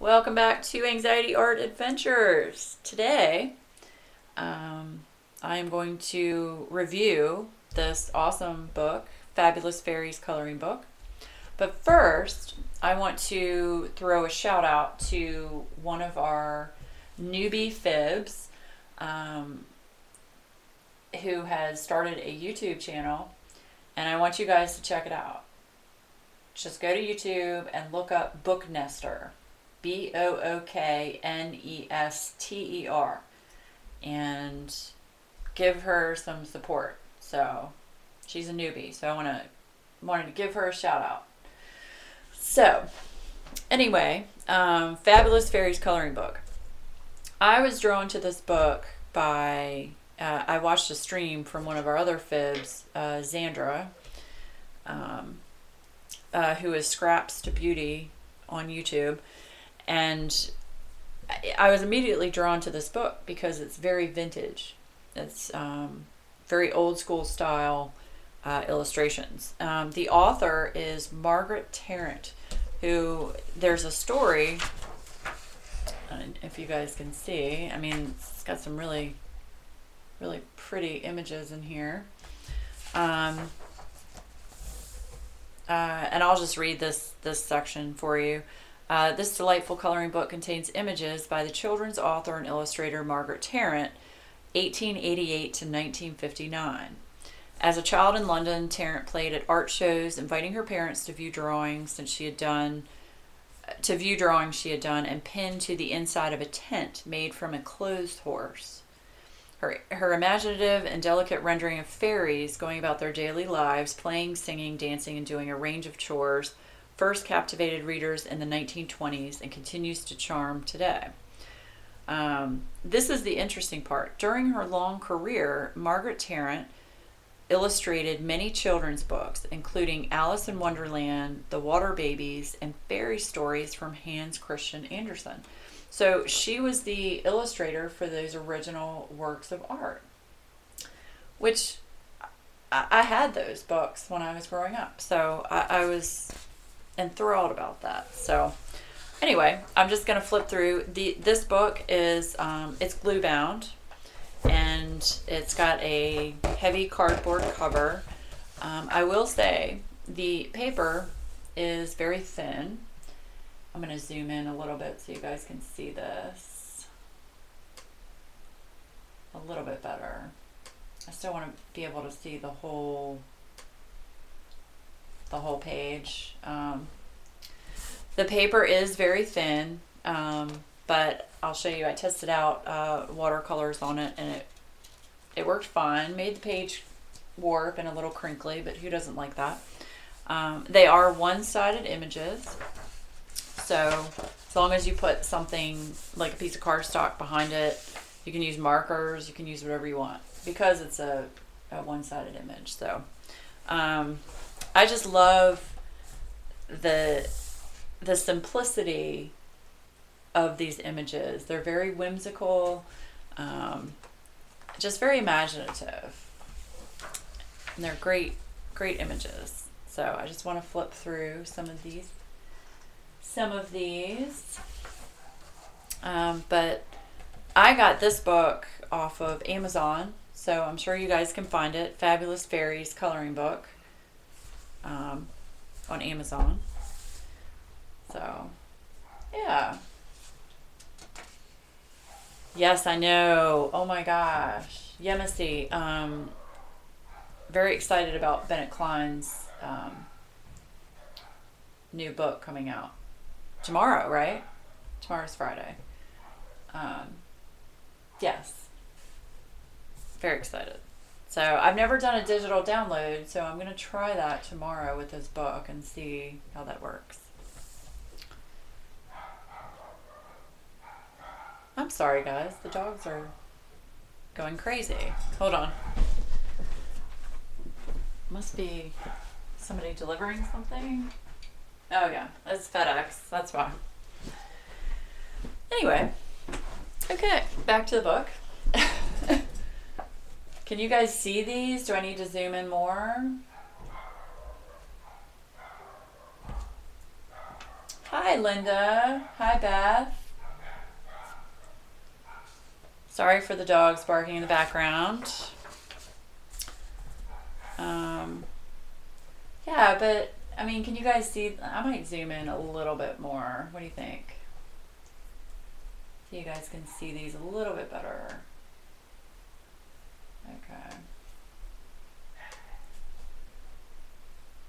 Welcome back to Anxiety Art Adventures. Today, I am going to review this awesome book, Fabulous Fairies coloring book. But first, I want to throw a shout out to one of our newbie fibs who has started a YouTube channel, and I want you guys to check it out. Just go to YouTube and look up Book Nester. Booknester, and give her some support. So she's a newbie, so I wanted to give her a shout out. So anyway, Fabulous Fairies coloring book. I was drawn to this book by I watched a stream from one of our other fibs, Xandra, who is Scraps to Beauty on YouTube. And I was immediately drawn to this book because it's very vintage. It's very old school style illustrations. The author is Margaret Tarrant, who there's a story, if you guys can see, I mean, it's got some really, really pretty images in here. And I'll just read this section for you. This delightful coloring book contains images by the children's author and illustrator Margaret Tarrant, 1888 to 1959. As a child in London, Tarrant played at art shows, inviting her parents to view drawings she had done, and pinned to the inside of a tent made from a clothes horse. Her imaginative and delicate rendering of fairies going about their daily lives, playing, singing, dancing, and doing a range of chores, first captivated readers in the 1920s and continues to charm today. This is the interesting part. During her long career, Margaret Tarrant illustrated many children's books, including Alice in Wonderland, The Water Babies, and fairy stories from Hans Christian Andersen. So she was the illustrator for those original works of art, which I had those books when I was growing up. So I was enthralled about that. So anyway, I'm just going to flip through. This book is it's glue bound, and it's got a heavy cardboard cover. I will say the paper is very thin. I'm going to zoom in a little bit so you guys can see this a little bit better. I still want to be able to see the whole page. The paper is very thin, but I'll show you. I tested out watercolors on it, and it worked fine. Made the page warp and a little crinkly, but who doesn't like that? They are one-sided images, so as long as you put something like a piece of cardstock behind it, you can use markers, you can use whatever you want, because it's a one-sided image. So I just love the simplicity of these images. They're very whimsical, just very imaginative, and they're great images. So I just want to flip through some of these. But I got this book off of Amazon, so I'm sure you guys can find it. Fabulous Fairies coloring book on Amazon. So yeah. Yes, I know. Oh my gosh. Yemisi. Very excited about Bennett Klein's new book coming out tomorrow, right? Tomorrow's Friday. Yes. Very excited. So I've never done a digital download, so I'm going to try that tomorrow with this book and see how that works. I'm sorry, guys. The dogs are going crazy. Hold on. Must be somebody delivering something. Oh, yeah. It's FedEx. That's why. Anyway. Okay. Back to the book. Can you guys see these? Do I need to zoom in more? Hi, Linda. Hi, Beth. Sorry for the dogs barking in the background. Yeah, but I mean, can you guys see? I might zoom in a little bit more. What do you think? So you guys can see these a little bit better. Okay.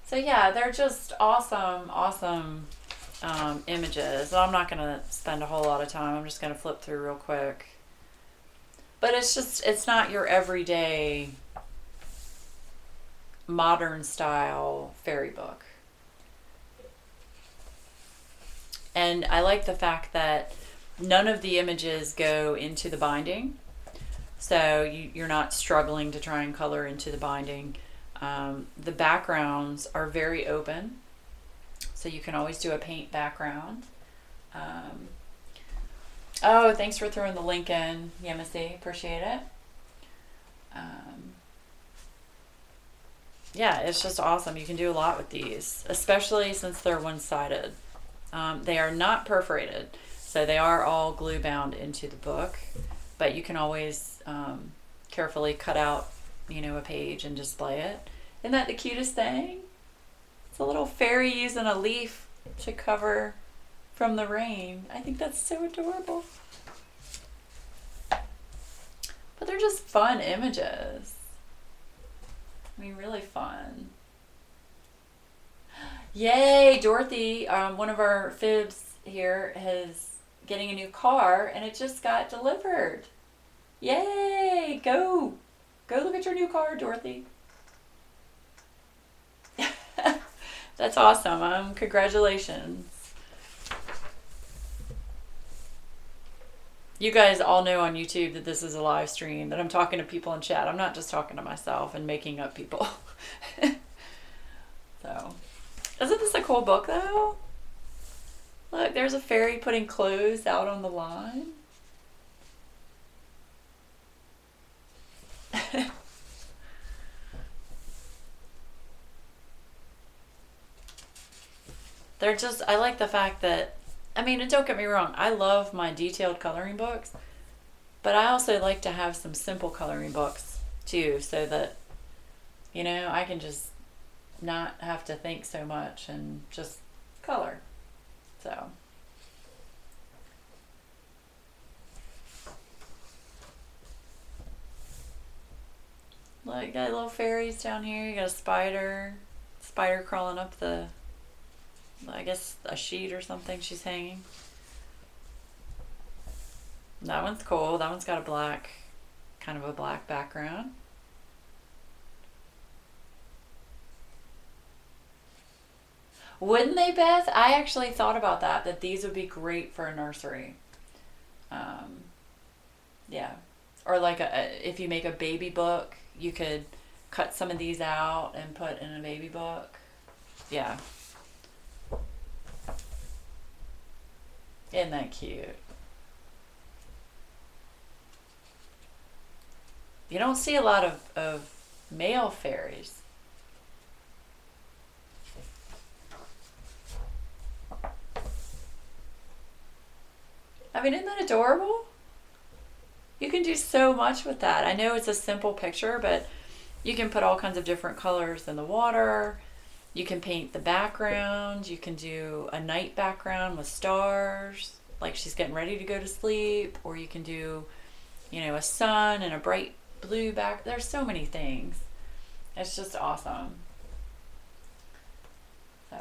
So yeah, they're just awesome, awesome images. I'm not going to spend a whole lot of time. I'm just going to flip through real quick. But it's not your everyday modern style fairy book. And I like the fact that none of the images go into the binding. So you're not struggling to try and color into the binding. The backgrounds are very open. So you can always do a paint background. Oh, thanks for throwing the link in, Yemisi. Appreciate it. Yeah, it's just awesome. You can do a lot with these, especially since they're one-sided. They are not perforated, so they are all glue bound into the book, but you can always carefully cut out, a page and display it. Isn't that the cutest thing? It's a little fairy using a leaf to cover from the rain. I think that's so adorable. But they're just fun images. I mean, really fun. Yay, Dorothy, one of our fibs here is getting a new car and it just got delivered. Yay, go look at your new car, Dorothy. That's awesome. Congratulations. You guys all know on YouTube that this is a live stream, that I'm talking to people in chat. I'm not just talking to myself and making up people. So, isn't this a cool book though? Look, there's a fairy putting clothes out on the line. I like the fact that, I mean, and don't get me wrong, I love my detailed coloring books, but I also like to have some simple coloring books too, so that, I can just not have to think so much and just color. So. Look, you got little fairies down here. You got a spider crawling up I guess a sheet or something she's hanging. That one's cool. That one's got kind of a black background. Wouldn't they, Beth? I actually thought about that these would be great for a nursery. Yeah. Or like if you make a baby book, you could cut some of these out and put in a baby book. Yeah. Isn't that cute? You don't see a lot of male fairies. I mean, isn't that adorable? You can do so much with that. I know it's a simple picture, but you can put all kinds of different colors in the water. You can paint the background. You can do a night background with stars, like she's getting ready to go to sleep. Or you can do, a sun and a bright blue back. There's so many things. It's just awesome. So,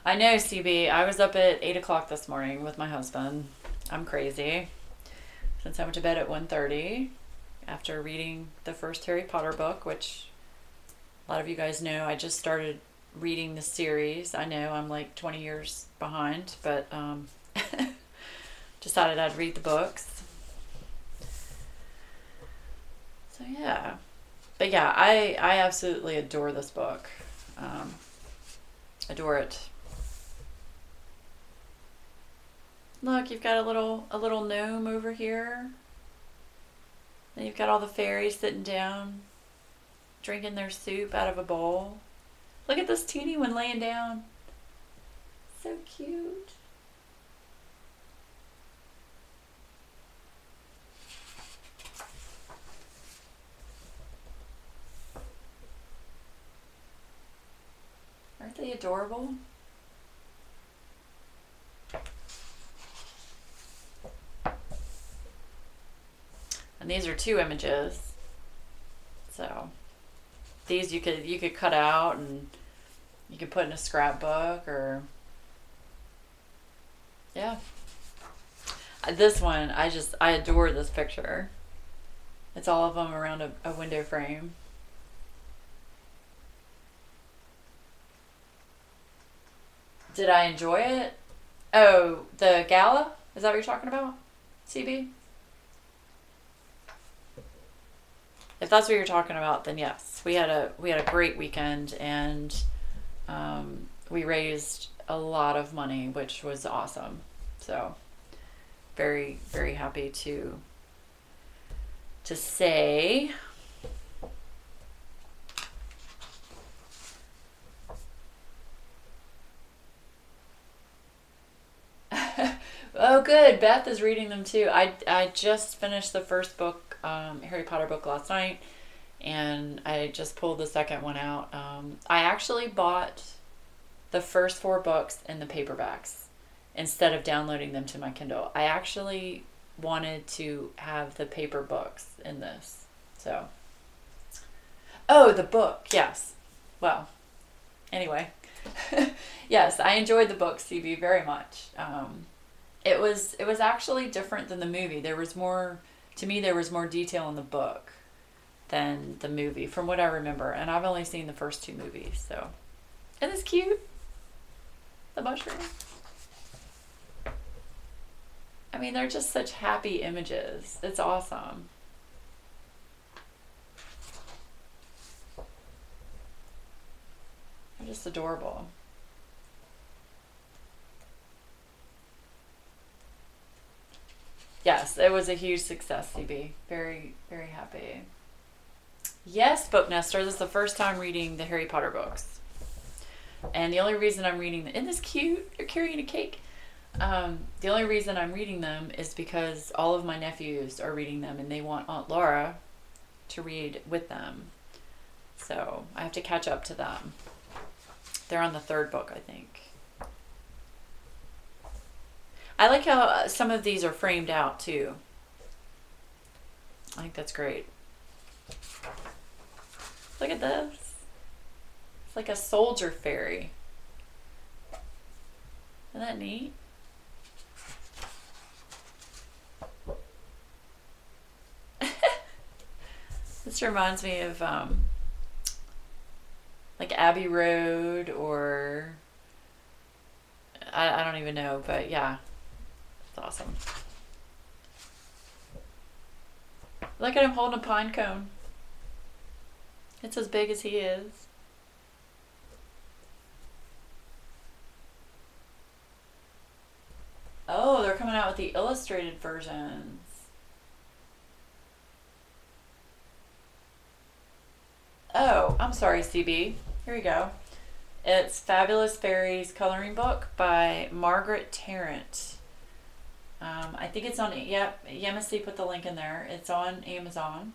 I know, CB. I was up at 8 o'clock this morning with my husband. I'm crazy. Since I went to bed at 1:30 after reading the first Harry Potter book, which a lot of you guys know I just started reading the series. I know I'm like 20 years behind, but decided I'd read the books. So yeah. But yeah, I absolutely adore this book. Adore it. Look, you've got a little gnome over here. And you've got all the fairies sitting down, drinking their soup out of a bowl. Look at this teeny one laying down. So cute. Aren't they adorable? And these are 2 images. So these you could cut out and you could put in a scrapbook, or yeah. This one, I adore this picture. It's all of them around a window frame. Did I enjoy it? Oh, the gala? Is that what you're talking about, CB? If that's what you're talking about, then yes. We had a great weekend, and we raised a lot of money, which was awesome. So very, very happy to say. Oh, good. Beth is reading them too. I just finished the first book, Harry Potter book, last night, and I just pulled the second one out. I actually bought the first 4 books in the paperbacks instead of downloading them to my Kindle. I actually wanted to have the paper books in this. So, oh, the book, yes. Well, anyway, yes, I enjoyed the book, CB, very much. It was actually different than the movie. There was more detail in the book than the movie, from what I remember. And I've only seen the first 2 movies, so. Isn't this cute? The mushroom. I mean, they're just such happy images. It's awesome. They're just adorable. Yes, it was a huge success, CB. Very, very happy. Yes, Book Nester, this is the first time reading the Harry Potter books. And the only reason I'm reading them, isn't this cute? You're carrying a cake. The only reason I'm reading them is because all of my nephews are reading them, and they want Aunt Laura to read with them. So I have to catch up to them. They're on the 3rd book, I think. I like how some of these are framed out too. I think that's great. Look at this. It's like a soldier fairy. Isn't that neat? This reminds me of like Abbey Road, or I don't even know, but yeah. It's awesome. Look at him holding a pine cone. It's as big as he is. Oh, they're coming out with the illustrated versions. Oh, I'm sorry, CB. Here we go. It's Fabulous Fairies coloring book by Margaret Tarrant. I think it's on, yep, Yemisi put the link in there. It's on Amazon.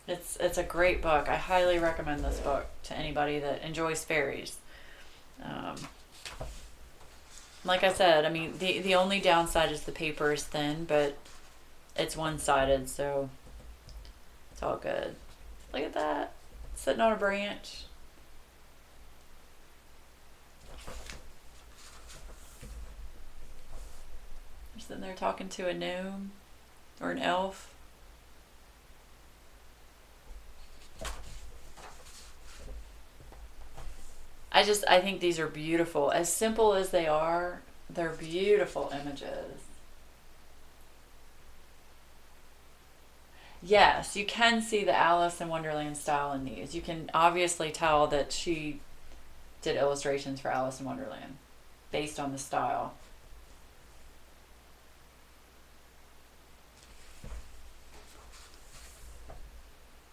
It's a great book. I highly recommend this book to anybody that enjoys fairies. Like I said, I mean, the only downside is the paper is thin, but it's one-sided, so it's all good. Look at that. Sitting on a branch. They're sitting there talking to a gnome or an elf. I think these are beautiful. As simple as they are, they're beautiful images. Yes, you can see the Alice in Wonderland style in these. You can obviously tell that she did illustrations for Alice in Wonderland based on the style.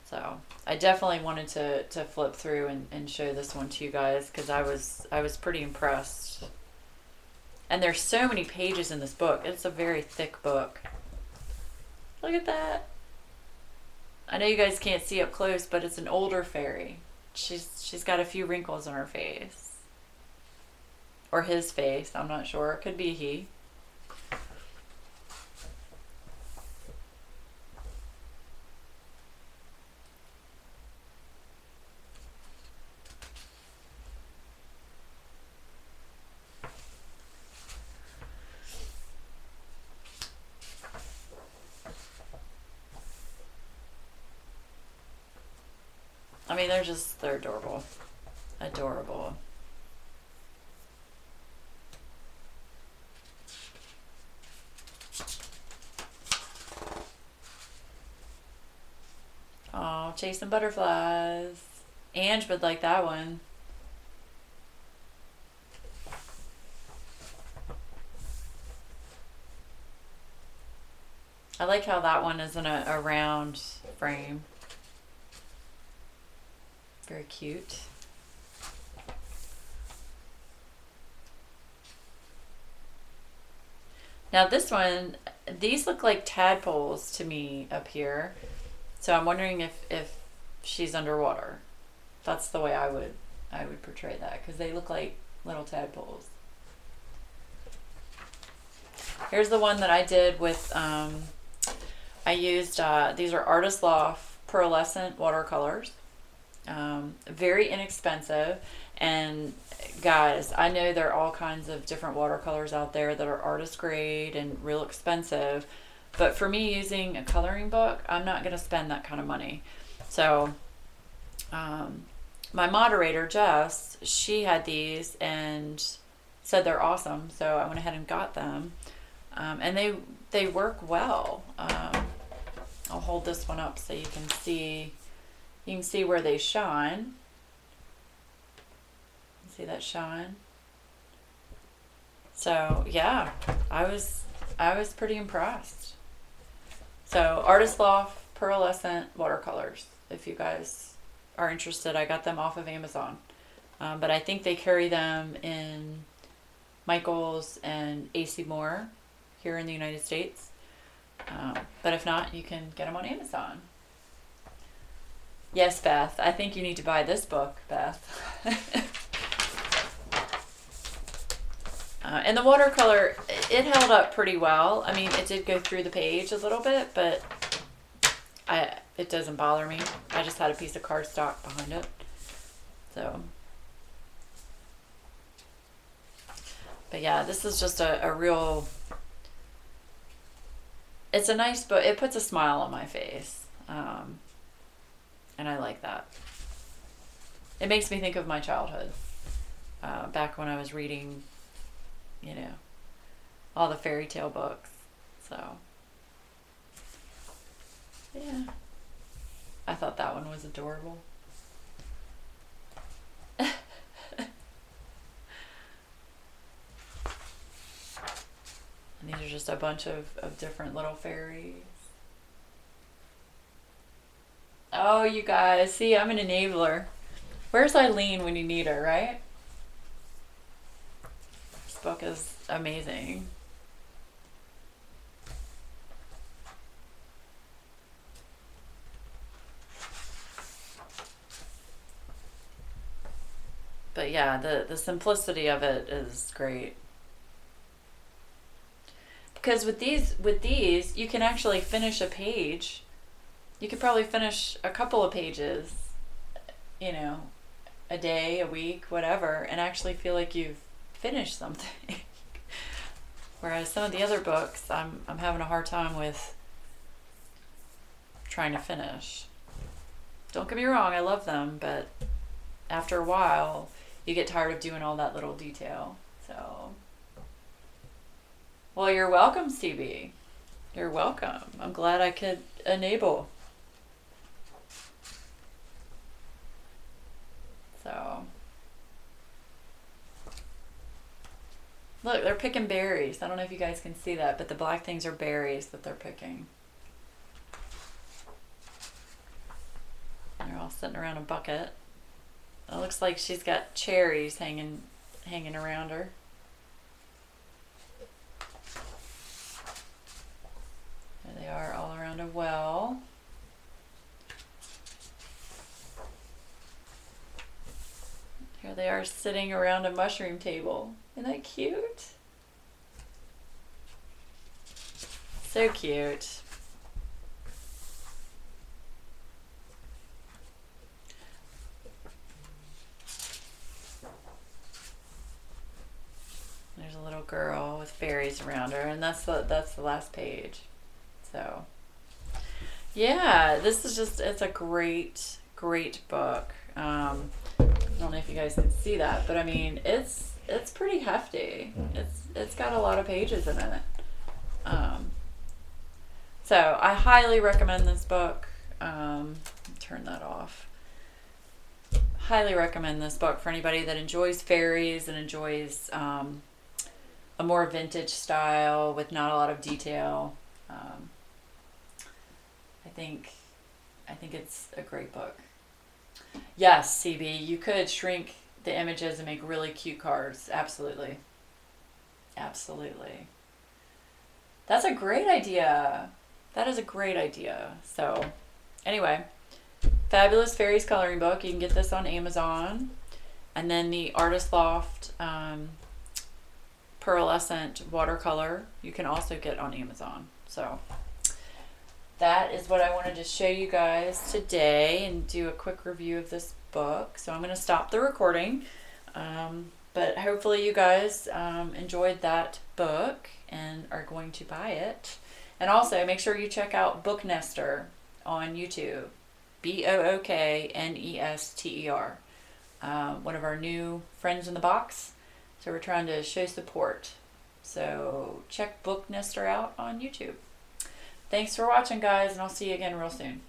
So I definitely wanted to flip through and show this one to you guys because I was pretty impressed. And there's so many pages in this book. It's a very thick book. Look at that. I know you guys can't see up close, but it's an older fairy. She's got a few wrinkles on her face. Or his face, I'm not sure. It could be he. I mean, they're adorable. Adorable. Oh, chasing butterflies. Ange would like that one. I like how that one is in a round frame. Very cute. Now this one, these look like tadpoles to me up here. So I'm wondering if she's underwater. That's the way I would portray that because they look like little tadpoles. Here's the one that I did with, I used, these are Artist Loft pearlescent watercolors. Very inexpensive. And guys, I know there are all kinds of different watercolors out there that are artist grade and real expensive. But for me, using a coloring book, I'm not going to spend that kind of money. So, my moderator, Jess, she had these and said they're awesome. So I went ahead and got them. And they work well. I'll hold this one up so you can see where they shine. See that shine? So yeah, I was pretty impressed. So Artist Loft pearlescent watercolors. If you guys are interested, I got them off of Amazon. But I think they carry them in Michael's and AC Moore here in the United States. But if not, you can get them on Amazon. Yes, Beth. I think you need to buy this book, Beth. And the watercolor, it held up pretty well. I mean, it did go through the page a little bit, but it doesn't bother me. I just had a piece of cardstock behind it. So, but yeah, this is just a real, it's a nice book. It puts a smile on my face. And I like that. It makes me think of my childhood. Back when I was reading, you know, all the fairy tale books. So, yeah. I thought that one was adorable. And these are just a bunch of different little fairies. Oh, you guys. See, I'm an enabler. Where's Eileen when you need her, right? This book is amazing. But yeah, the simplicity of it is great. Because with these, you can actually finish a page. You could probably finish a couple of pages, you know, a day, a week, whatever, and actually feel like you've finished something. Whereas some of the other books, I'm having a hard time with trying to finish. Don't get me wrong, I love them, but after a while, you get tired of doing all that little detail. So, well, you're welcome, CB. You're welcome. I'm glad I could enable. So, look, they're picking berries. I don't know if you guys can see that, but the black things are berries that they're picking. They're all sitting around a bucket. It looks like she's got cherries hanging around her. There they are, all around a well. Here they are sitting around a mushroom table. Isn't that cute? So cute. There's a little girl with fairies around her, and that's the last page. So, yeah, this is just, it's a great book. I don't know if you guys can see that, but I mean, it's pretty hefty. It's got a lot of pages in it. So I highly recommend this book. Turn that off. Highly recommend this book for anybody that enjoys fairies and enjoys a more vintage style with not a lot of detail. I think it's a great book. Yes, CB, you could shrink the images and make really cute cards. Absolutely. Absolutely. That's a great idea. That is a great idea. So, anyway, Fabulous Fairies coloring book. You can get this on Amazon. And then the Artist Loft pearlescent watercolor you can also get on Amazon. So that is what I wanted to show you guys today and do a quick review of this book. So I'm going to stop the recording, but hopefully you guys enjoyed that book and are going to buy it. And also make sure you check out Book Nester on YouTube. BOOKNESTER. One of our new friends in the box. So we're trying to show support. So check Book Nester out on YouTube. Thanks for watching, guys, and I'll see you again real soon.